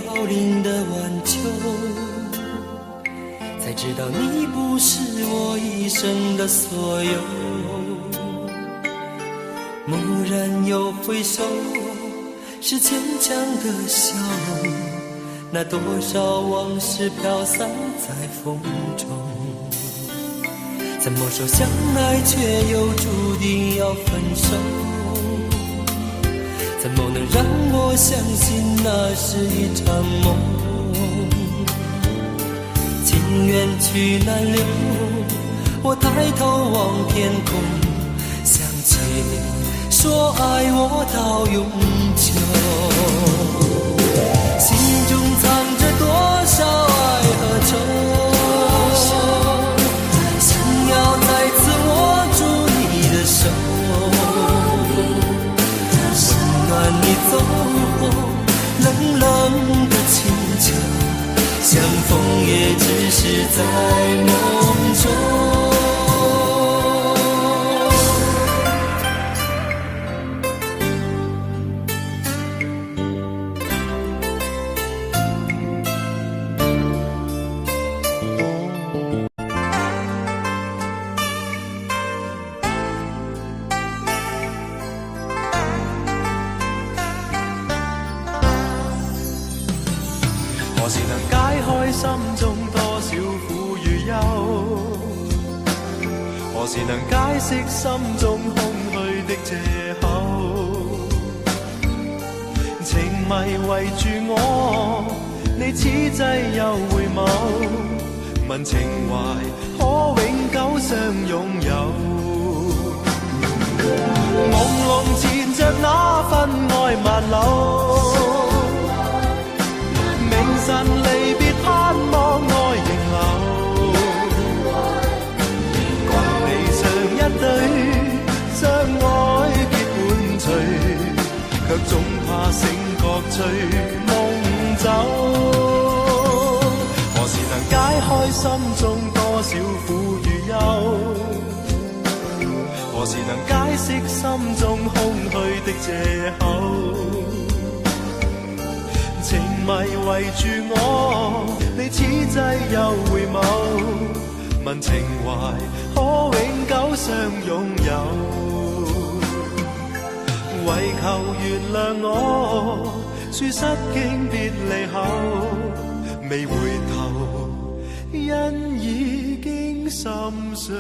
飘零的晚秋，才知道你不是我一生的所有。蓦然又回首，是坚强的笑容，那多少往事飘散在风中。怎么说相爱却又注定要分手？怎么能让我相信那是一场梦？情缘去难留，我抬头望天空，想起说爱我到永久。心中藏着多少爱和愁，想要再次握住你的手，温暖你走后冷冷的清秋，相逢也只是在梦中。何時能解開心中多少苦與憂？何時能解釋心中空虛的藉口？情迷圍住我，你此際又回眸，問情懷可永久相擁有。朦朧纏着那份愛萬縷，明晨離別盼望愛仍留，共離上一對相愛結伴隨，卻總怕醒覺隨夢走。何時能解開心中多少苦與憂？何時能解釋心中空虛的藉口？情迷圍住我，你此際又回眸，問情懷可永久相擁有。為求原諒我，說失經別離後，未回頭，因已經心傷。